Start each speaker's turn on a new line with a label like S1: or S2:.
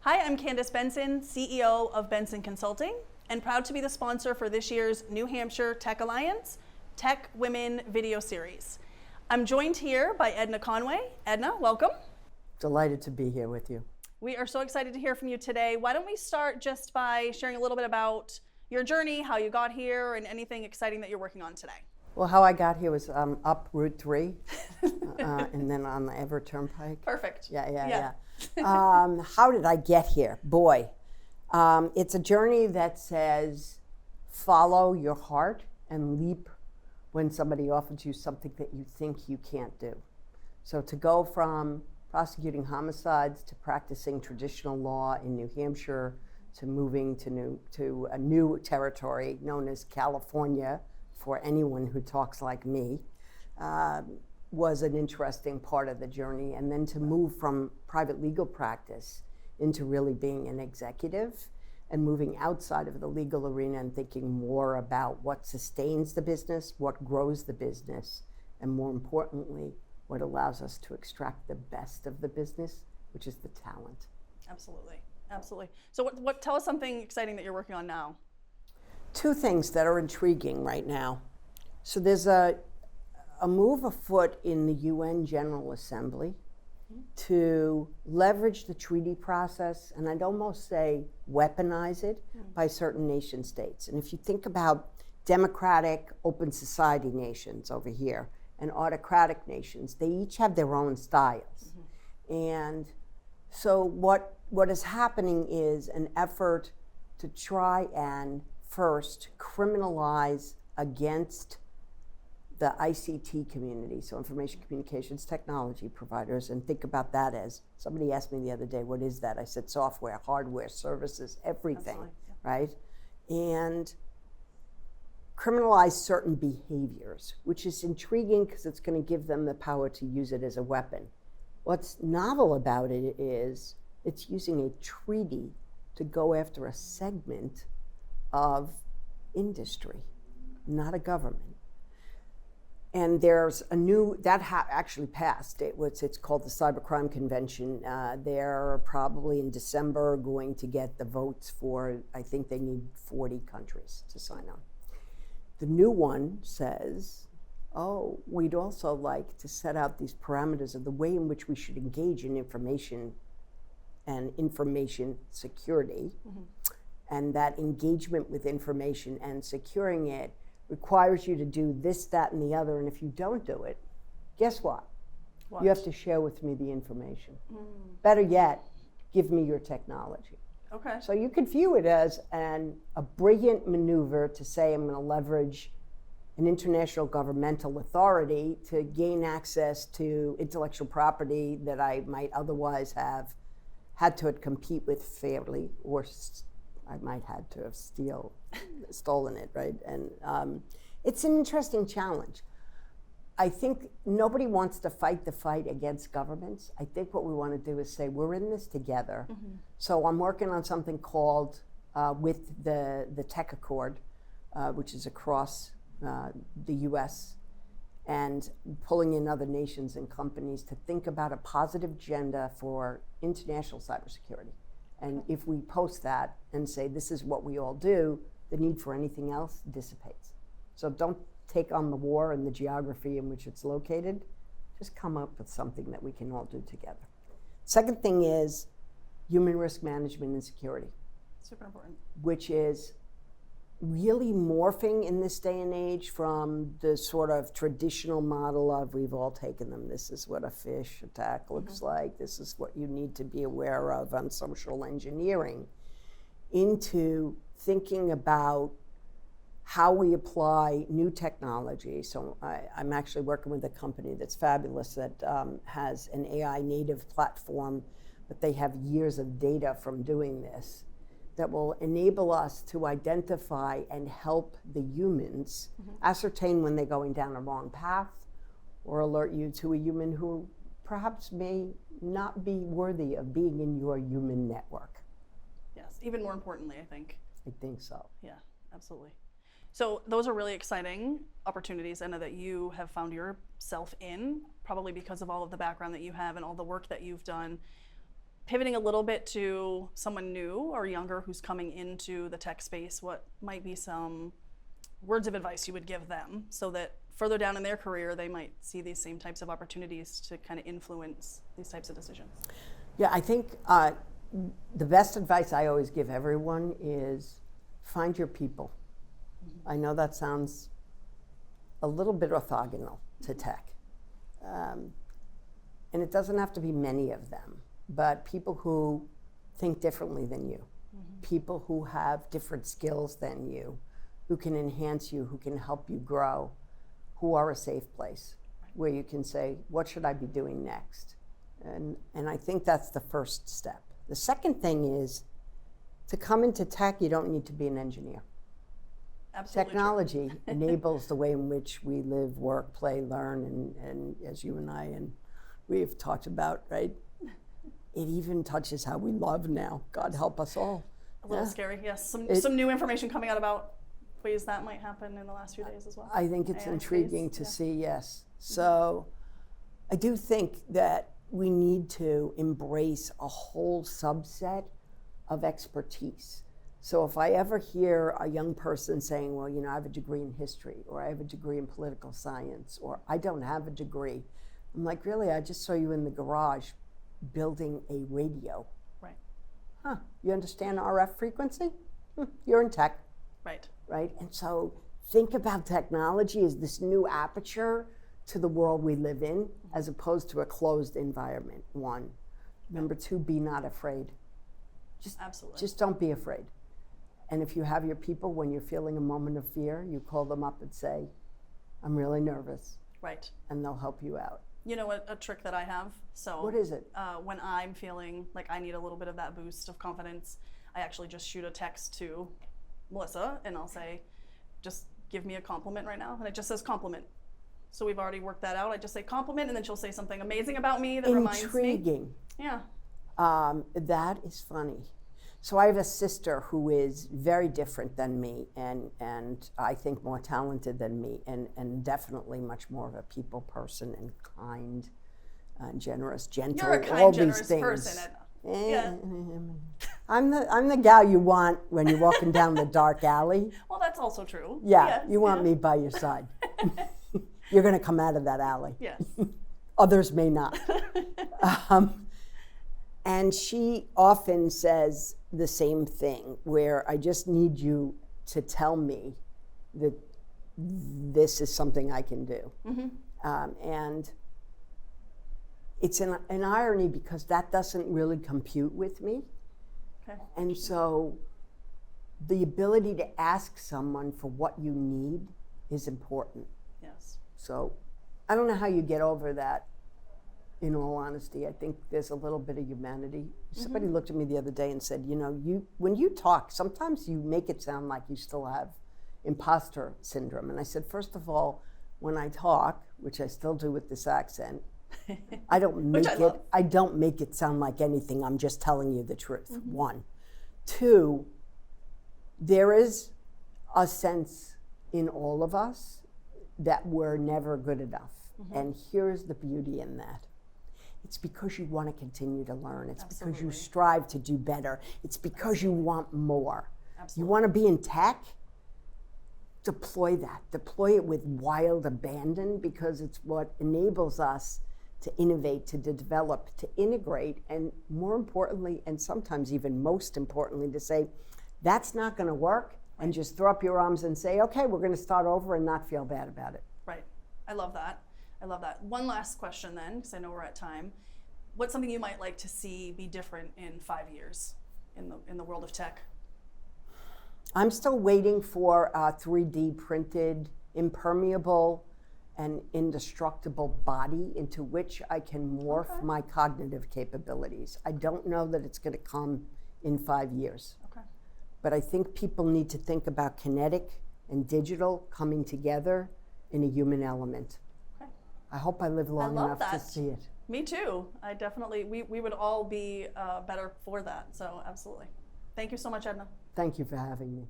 S1: Hi, I'm Candace Benson, CEO of Benson Consulting, and proud to be the sponsor for this year's New Hampshire Tech Alliance Tech Women Video Series. I'm joined here by Edna Conway. Edna, welcome.
S2: Delighted to be here with you.
S1: We are so excited to hear from you today. Why don't we start just by sharing a little bit about your journey, how you got here, and anything exciting that you're working on today.
S2: Well, how I got here was up Route 3 and then on the Ever Turnpike.
S1: Perfect.
S2: Yeah. How did I get here? Boy, it's a journey that says follow your heart and leap when somebody offers you something that you think you can't do. So to go from prosecuting homicides to practicing traditional law in New Hampshire to moving to a new territory known as California, for anyone who talks like me, was an interesting part of the journey. And then to move from private legal practice into really being an executive and moving outside of the legal arena and thinking more about what sustains the business, what grows the business, and more importantly, what allows us to extract the best of the business, which is the talent.
S1: Absolutely. So tell us something exciting that you're working on now.
S2: Two things that are intriguing right now. So there's a move afoot in the UN General Assembly to leverage the treaty process, and I'd almost say weaponize it by certain nation states. And if you think about democratic open society nations over here and autocratic nations, they each have their own styles. And so what is happening is an effort to try and first criminalize against the ICT community, so information communications technology providers, and think about that as, somebody asked me the other day, what is that? I said software, hardware, services, everything, right? And criminalize certain behaviors, which is intriguing because it's going to give them the power to use it as a weapon. What's novel about it is it's using a treaty to go after a segment of industry, not a government. And there's a new, actually passed, it's called the Cybercrime Convention. They're probably in December going to get the votes for, I think they need 40 countries to sign on. The new one says, we'd also like to set out these parameters of the way in which we should engage in information and information security. And that engagement with information and securing it requires you to do this, that, and the other. And if you don't do it, guess what? You have to share with me the information. Better yet, give me your technology.
S1: Okay.
S2: So you could view it as a brilliant maneuver to say, I'm going to leverage an international governmental authority to gain access to intellectual property that I might otherwise have had to compete with fairly, or I might had to have stolen it, right? And it's an interesting challenge. I think nobody wants to fight the fight against governments. I think what we want to do is say, we're in this together. So I'm working on something called, with the Tech Accord, which is across the US, and pulling in other nations and companies to think about a positive agenda for international cybersecurity. And if we post that and say, this is what we all do, the need for anything else dissipates. So don't take on the war and the geography in which it's located. Just come up with something that we can all do together. Second thing is human risk management and security.
S1: Super important.
S2: Which is really morphing in this day and age from the sort of traditional model of, we've all taken them, this is what a phish attack looks like, this is what you need to be aware of on social engineering, into thinking about how we apply new technology. So I'm actually working with a company that's fabulous that has an AI native platform, but they have years of data from doing this, that will enable us to identify and help the humans ascertain when they're going down a wrong path, or alert you to a human who perhaps may not be worthy of being in your human network.
S1: Yes, even more importantly, I think.
S2: I think so.
S1: Yeah, absolutely. So those are really exciting opportunities, Anna, that you have found yourself in, probably because of all of the background that you have and all the work that you've done. pivoting a little bit to someone new or younger who's coming into the tech space, what might be some words of advice you would give them so that further down in their career they might see these same types of opportunities to kind of influence these types of decisions?
S2: Yeah, I think the best advice I always give everyone is find your people. Mm-hmm. I know that sounds a little bit orthogonal to tech. And it doesn't have to be many of them, but people who think differently than you, mm-hmm. people who have different skills than you, who can enhance you, who can help you grow, who are a safe place where you can say, what should I be doing next? And I think that's the first step. The second thing is, to come into tech, you don't need to be an engineer.
S1: Absolutely.
S2: Technology enables the way in which we live, work, play, learn, and as you and I and we've talked about, right? It even touches how we love now. God help us all.
S1: A little scary, yes. Some new information coming out about ways that might happen in the last few days as well.
S2: I think it's intriguing to see, yes. So I do think that we need to embrace a whole subset of expertise. So if I ever hear a young person saying, well, you know, I have a degree in history, or I have a degree in political science, or I don't have a degree, I'm like, really? I just saw you in the garage building a radio.
S1: Right.
S2: Huh, you understand RF frequency? You're in tech.
S1: Right.
S2: Right? And so think about technology as this new aperture to the world we live in, as opposed to a closed environment, one. Number two, be not afraid.
S1: Absolutely.
S2: Just don't be afraid. And if you have your people, when you're feeling a moment of fear, you call them up and say, I'm really nervous.
S1: Right.
S2: And they'll help you out.
S1: You know a trick that I have? So
S2: what is it?
S1: When I'm feeling like I need a little bit of that boost of confidence, I actually just shoot a text to Melissa and I'll say, just give me a compliment right now. And it just says compliment. So we've already worked that out. I just say compliment and then she'll say something amazing about me that reminds me.
S2: Intriguing.
S1: Yeah.
S2: That is funny. So I have a sister who is very different than me and I think more talented than me and definitely much more of a people person and kind, generous, gentle,
S1: You're a kind,
S2: all
S1: generous
S2: these things.
S1: person, Edna. Yeah.
S2: I'm the gal you want when you're walking down the dark alley.
S1: Well, that's also true.
S2: Yeah,
S1: yes,
S2: you want me by your side. You're going to come out of that alley.
S1: Yes.
S2: Others may not. And she often says the same thing, where I just need you to tell me that this is something I can do. Mm-hmm. And it's an irony because that doesn't really compute with me.
S1: Okay.
S2: And so the ability to ask someone for what you need is important.
S1: Yes.
S2: So I don't know how you get over that. In all honesty, I think there's a little bit of humanity. Mm-hmm. Somebody looked at me the other day and said, you know, when you talk, sometimes you make it sound like you still have imposter syndrome. And I said, first of all, when I talk, which I still do with this accent, I don't make it sound like anything. I'm just telling you the truth. Mm-hmm. One. Two, there is a sense in all of us that we're never good enough. Mm-hmm. And here's the beauty in that. It's because you want to continue to learn. It's
S1: Absolutely.
S2: because you strive to do better. It's because you want more.
S1: Absolutely.
S2: You want to be in tech? Deploy that. Deploy it with wild abandon because it's what enables us to innovate, to develop, to integrate, and more importantly, and sometimes even most importantly, to say, that's not going to work, and just throw up your arms and say, okay, we're going to start over and not feel bad about it.
S1: Right. I love that. One last question then, because I know we're at time. What's something you might like to see be different in 5 years in the world of tech?
S2: I'm still waiting for a 3D printed, impermeable, and indestructible body into which I can morph my cognitive capabilities. I don't know that it's going to come in 5 years.
S1: Okay.
S2: But I think people need to think about kinetic and digital coming together in a human element. Okay. I hope I live long enough to see it.
S1: Me too. I definitely, we would all be better for that. So absolutely. Thank you so much, Edna.
S2: Thank you for having me.